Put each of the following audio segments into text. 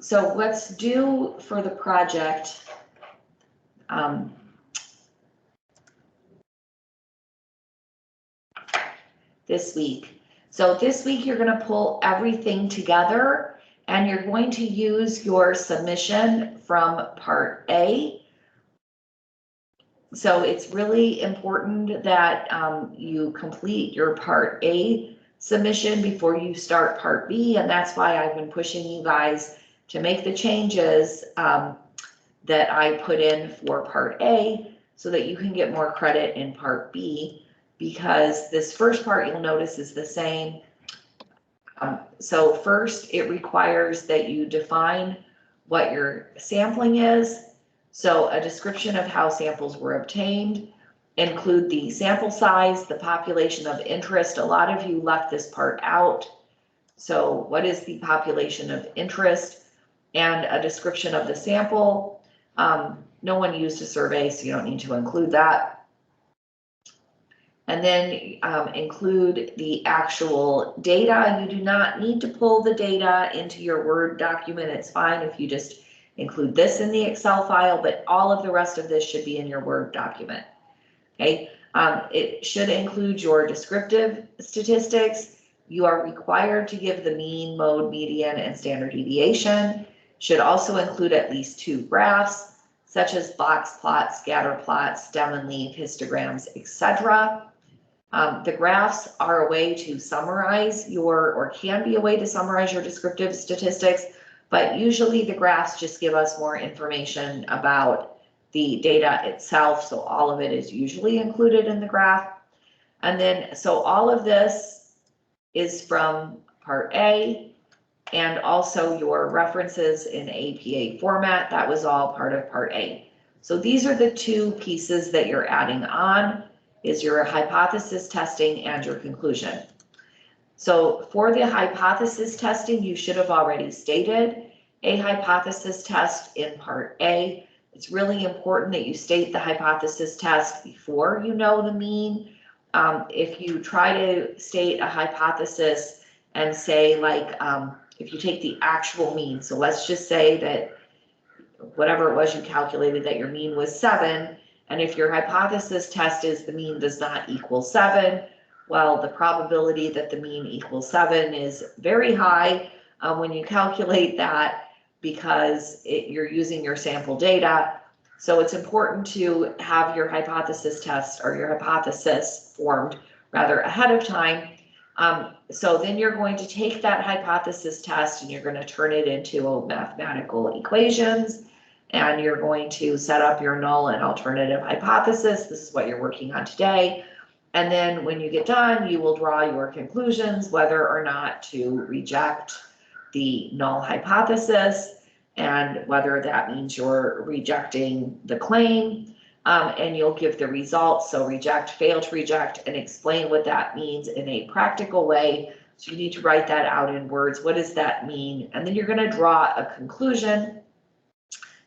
So what's due for the project this week? So this week you're going to pull everything together and you're going to use your submission from Part A. So it's really important that you complete your Part A submission before you start Part B, and that's why I've been pushing you guys to make the changes that I put in for Part A so that you can get more credit in Part B, because this first part you'll notice is the same. So first, it requires that you define what your sampling is. So a description of how samples were obtained, include the sample size, the population of interest. A lot of you left this part out. So what is the population of interest, and a description of the sample. No one used a survey, so you don't need to include that. And then include the actual data. You do not need to pull the data into your Word document. It's fine if you just include this in the Excel file, but all of the rest of this should be in your Word document. Okay, it should include your descriptive statistics. You are required to give the mean, mode, median, and standard deviation. Should also include at least 2 graphs, such as box plots, scatter plots, stem and leaf, histograms, etc. The graphs are a way to summarize your, or can be a way to summarize your descriptive statistics, but usually the graphs just give us more information about the data itself, so all of it is usually included in the graph. And then, so all of this is from Part A, and also your references in APA format, that was all part of Part A. So these are the 2 pieces that you're adding on, is your hypothesis testing and your conclusion. So for the hypothesis testing, you should have already stated a hypothesis test in Part A. It's really important that you state the hypothesis test before you know the mean. If you try to state a hypothesis and say, like, if you take the actual mean, so let's just say that whatever it was you calculated, that your mean was 7, and if your hypothesis test is the mean does not equal 7, well, the probability that the mean equals 7 is very high when you calculate that, because you're using your sample data. So it's important to have your hypothesis test, or your hypothesis formed rather, ahead of time. So then you're going to take that hypothesis test and you're going to turn it into mathematical equations, and you're going to set up your null and alternative hypothesis. This is what you're working on today. And then when you get done, you will draw your conclusions, whether or not to reject the null hypothesis, and whether that means you're rejecting the claim, and you'll give the results. So reject, fail to reject, and explain what that means in a practical way. So you need to write that out in words. What does that mean? And then you're going to draw a conclusion,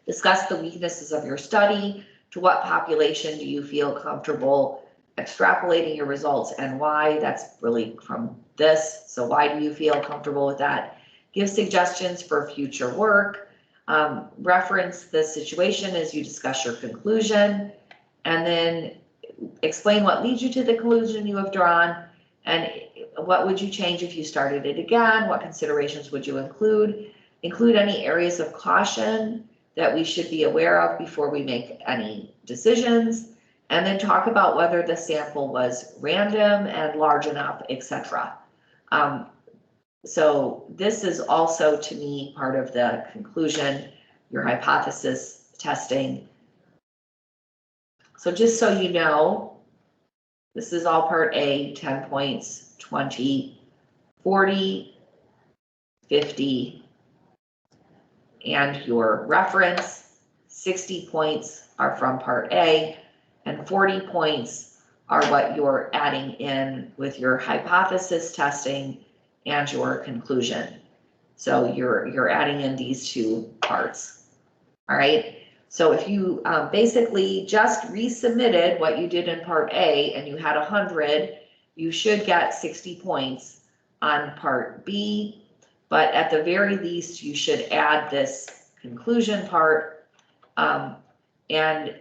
discuss the weaknesses of your study. To what population do you feel comfortable extrapolating your results, and why? That's really from this. So why do you feel comfortable with that? Give suggestions for future work. Reference the situation as you discuss your conclusion, and then explain what leads you to the conclusion you have drawn, and what would you change if you started it again? What considerations would you include? Include any areas of caution that we should be aware of before we make any decisions, and then talk about whether the sample was random and large enough, etc. So this is also, to me, part of the conclusion, your hypothesis testing. So just so you know, this is all Part A, 10 points, 20, 40, 50, and your reference. 60 points are from Part A, and 40 points are what you're adding in with your hypothesis testing and your conclusion. So you're adding in these 2 parts. All right. So if you basically just resubmitted what you did in Part A and you had 100, you should get 60 points on Part B. but at the very least, you should add this conclusion part. And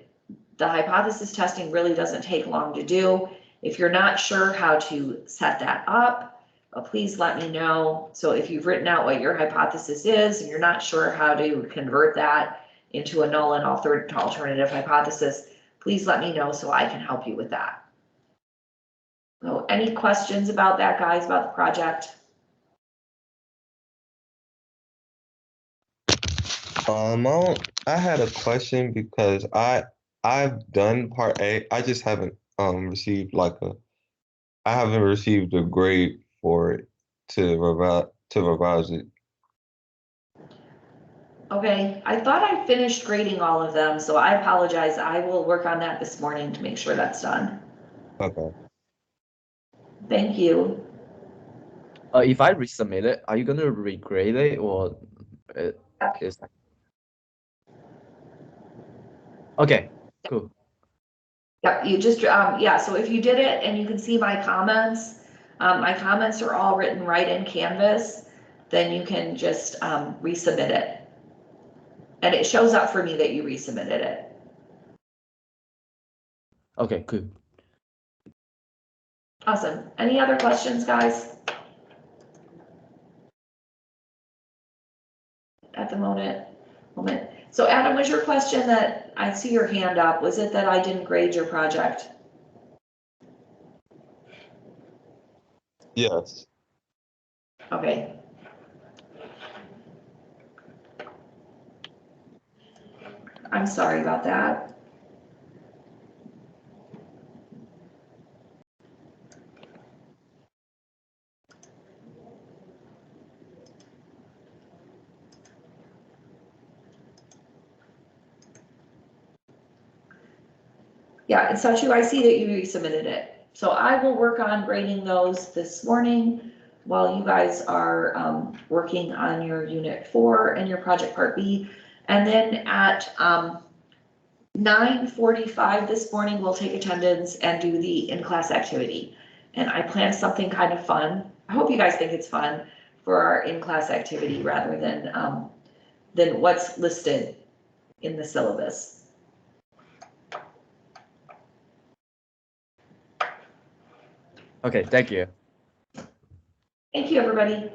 the hypothesis testing really doesn't take long to do. If you're not sure how to set that up, please let me know. So if you've written out what your hypothesis is and you're not sure how to convert that into a null and alternative hypothesis, please let me know so I can help you with that. So any questions about that, guys, about the project? I had a question because I've done part A. I just haven't received I haven't received a grade for it to revise it. Okay, I thought I finished grading all of them, so I apologize. I will work on that this morning to make sure that's done. Okay. Thank you. If I resubmit it, are you gonna regrade it or it is? Okay, cool. Yep, you just, yeah, so if you did it and you can see my comments are all written right in Canvas, then you can just resubmit it. And it shows up for me that you resubmitted it. Okay, cool. Awesome. Any other questions, guys? At the moment. So Adam, was your question that, I see your hand up, was it that I didn't grade your project? Yes. Okay. I'm sorry about that. Yeah, and Sachu, I see that you resubmitted it. So I will work on grading those this morning while you guys are working on your Unit 4 and your Project Part B. And then at 9:45 this morning, we'll take attendance and do the in-class activity. And I planned something kind of fun. I hope you guys think it's fun for our in-class activity rather than what's listed in the syllabus. Okay, thank you. Thank you, everybody.